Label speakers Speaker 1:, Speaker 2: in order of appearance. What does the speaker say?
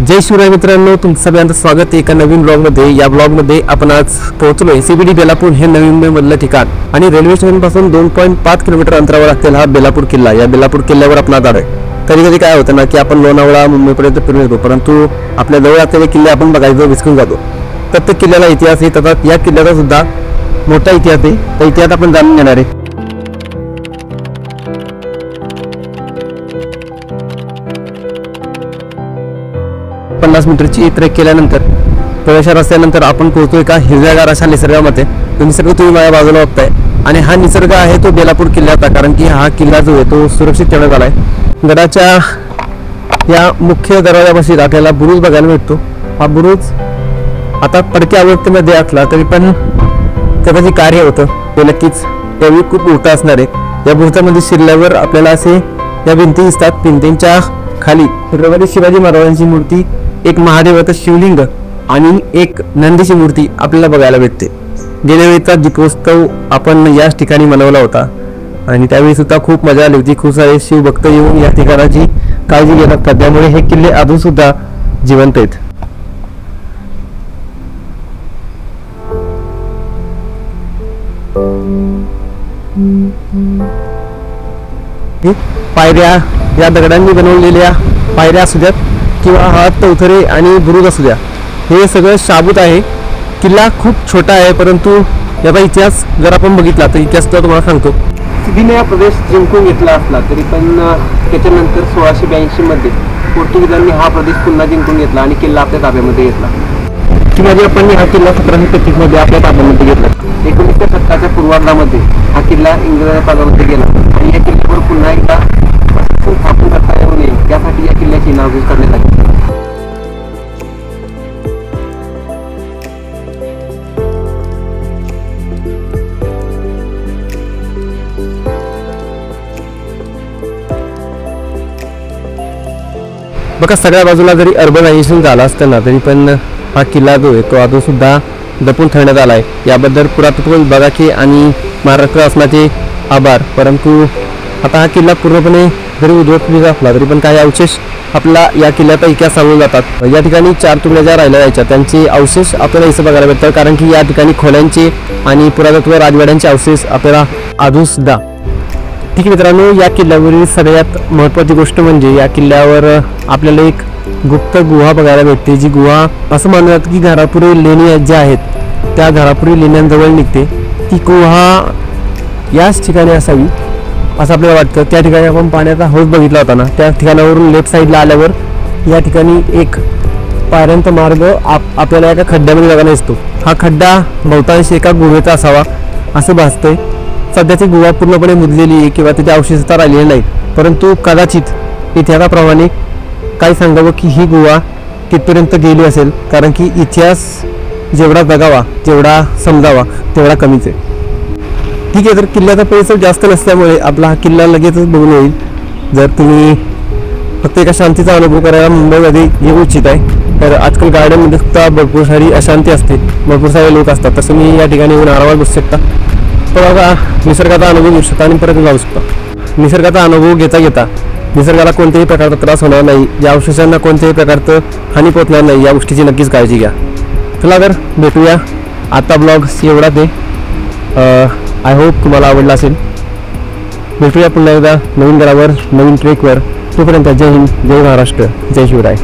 Speaker 1: जय शिवराय मित्रांनो, तुमचं सगळ्यांचं स्वागत आहे एका नवीन ब्लॉगमध्ये। या ब्लॉगमध्ये आपण आज पोहोचलोय CBD बेलापूर हे नवी मुंबईमधलं ठिकाण आणि रेल्वे स्टेशन पासून 2.5 किलोमीटर अंतरावर असलेला हा बेलापूर किल्ला। या बेलापूर किल्ल्यावर आपण आज आलोय। कधी कधी काय होतं ना की आपण लोणावळा मुंबईपर्यंत फिरून येतो, परंतु आपल्या जवळ असलेले किल्ले आपण बघायचं विसरून जातो। प्रत्येक किल्ल्याला इतिहास आहे, तसाच या किल्ल्याचा सुद्धा मोठा इतिहास आहे। तर इतिहास आपण जाणून घेणार आहे। 50 मीटरची ट्रेक केल्यानंतर प्रवेशात असल्यानंतर आपण पोहोचतो एका हिरव्यागार अशा निसर्गामध्ये। तो निसर्ग तुम्ही माझ्या बाजूला बघताय आणि हा निसर्ग आहे तो बेलापूर किल्ल्याचा, कारण की हा किल्ला जो आहे तो सुरक्षित ठेवण्यात आलाय। गडाच्या या मुख्य दरवाजापाशी आपल्याला बुरुज बघायला भेटतो। हा बुरुज आता पडक्या अवस्थेमध्ये असला तरी पण त्याचं जे कार्य होतं ते नक्कीच त्यावेळी खूप मोठं असणार आहे। या बुरुजामध्ये शिरल्यावर आपल्याला असे या भिंती दिसतात। भिंतींच्या खाली छत्रपती शिवाजी महाराजांची मूर्ती, एक महादेवाचं शिवलिंग आणि एक नंदीची मूर्ती आपल्याला बघायला भेटते। गेल्या वेळीचा दीपोत्सव आपण याच ठिकाणी मनवला होता आणि त्यावेळी सुद्धा खूप मजा आली होती। खूप सारे शिवभक्त येऊन या ठिकाणाची काळजी घेत असतात, त्यामुळे हे किल्ले अजून सुद्धा जिवंत आहेत। पायऱ्या या दगडांनी बनवलेल्या पायऱ्या असू द्यात किंवा हा चौथरे आणि बुरुज असू द्या, हे सगळं शाबूत आहे। किल्ला खूप छोटा आहे, परंतु याचा इतिहास जर आपण बघितला तर इतिहास तुम्हाला सांगतो। CBDने हा प्रदेश जिंकून घेतला असला तरी पण त्याच्यानंतर 1682 मध्ये पोर्तुगीजांनी हा प्रदेश पुन्हा जिंकून घेतला आणि किल्ला आपल्या ताब्यामध्ये घेतला। की म्हणजे आपण हा किल्ला 1733 मध्ये आपल्या ताब्यामध्ये घेतला। 19व्या शतकाच्या पूर्वार्धामध्ये हा किल्ला इंग्रजांच्या ताब्यामध्ये गेला आणि या किल्ल्यावर पुन्हा एकदा स्थापन करता येऊ नये यासाठी या किल्ल्याची नावझूज करण्यात आली। बघा, सगळ्या बाजूला जरी अर्बनायझेशन झालं असतं ना तरी पण हा किल्ला जो आहे तो अजून सुद्धा जपून ठेवण्यात आला आहे। याबद्दल पुरातत्व विभागाचे आणि महाराष्ट्र शासनाचे आभार। परंतु आता हा किल्ला पूर्णपणे जरी उद्ध्वस्त असला तरी पण काही अवशेष आपला या किल्ल्याचा इतिहास सांगून जातात। या ठिकाणी 4 तुकड्या ज्या राहिल्या जायच्या त्यांचे अवशेष आपल्याला इथं बघायला भेटतात, कारण की या ठिकाणी खोल्यांचे आणि पुरातत्व राजवाड्यांचे अवशेष आपल्याला अजून सुद्धा। ठीक आहे मित्रांनो, या किल्ल्यावरील सगळ्यात महत्त्वाची गोष्ट म्हणजे या किल्ल्यावर आपल्याला एक गुप्त गुहा बघायला भेटते। जी गुहा असं मानलं जातं की घारापुरी लेणी ज्या आहेत त्या घारापुरी लेण्यांजवळ निघते। ती गुहा याच ठिकाणी असावी असं आपल्याला वाटतं। त्या ठिकाणी आपण पाण्याचा हौद बघितला होता ना, त्या ठिकाणावरून लेफ्ट साईडला आल्यावर या ठिकाणी एक पायऱ्यांचा मार्ग आपल्याला एका खड्ड्यामध्ये बघायला दिसतो। हा खड्डा बहुतांश एका गुहेचा असावा असं भासतंय। सध्याची गुहा पूर्णपणे मुजलेली आहे किंवा त्याचे अवशेष राहिलेले नाहीत, परंतु कदाचित इतिहासाप्रमाणे काय सांगावं की ही गुहा तिथपर्यंत गेली असेल, कारण की इतिहास जेवढा जगावा जेवढा समजावा तेवढा कमीच आहे। ठीक आहे, तर किल्ल्याचा परिसर जास्त नसल्यामुळे आपला हा किल्ला लगेचच बघून होईल। जर तुम्ही फक्त एका शांतीचा अनुभव करायला मुंबईमध्ये येऊ इच्छित आहे तर आजकाल गार्डनमध्ये सुद्धा भरपूर सारी अशांती असते, भरपूर सारे लोक असतात, तसं मी या ठिकाणी येऊन आरामात बसू शकता, बघा निसर्गाचा अनुभव घेऊ शकता आणि परत जाऊ शकता। निसर्गाचा अनुभव घेता घेता निसर्गाला कोणत्याही प्रकारचा त्रास होणार नाही, या अवशेषांना कोणत्याही प्रकारचं हानी पोचणार नाही या गोष्टीची नक्कीच काळजी घ्या। चला तर भेटूया, आता ब्लॉग एवढाच आहे। आय होप तुम्हाला आवडला असेल। भेटूया पुन्हा एकदा नवीन गडावर नवीन ट्रेकवर। तोपर्यंत जय हिंद, जय महाराष्ट्र, जय शिवराय।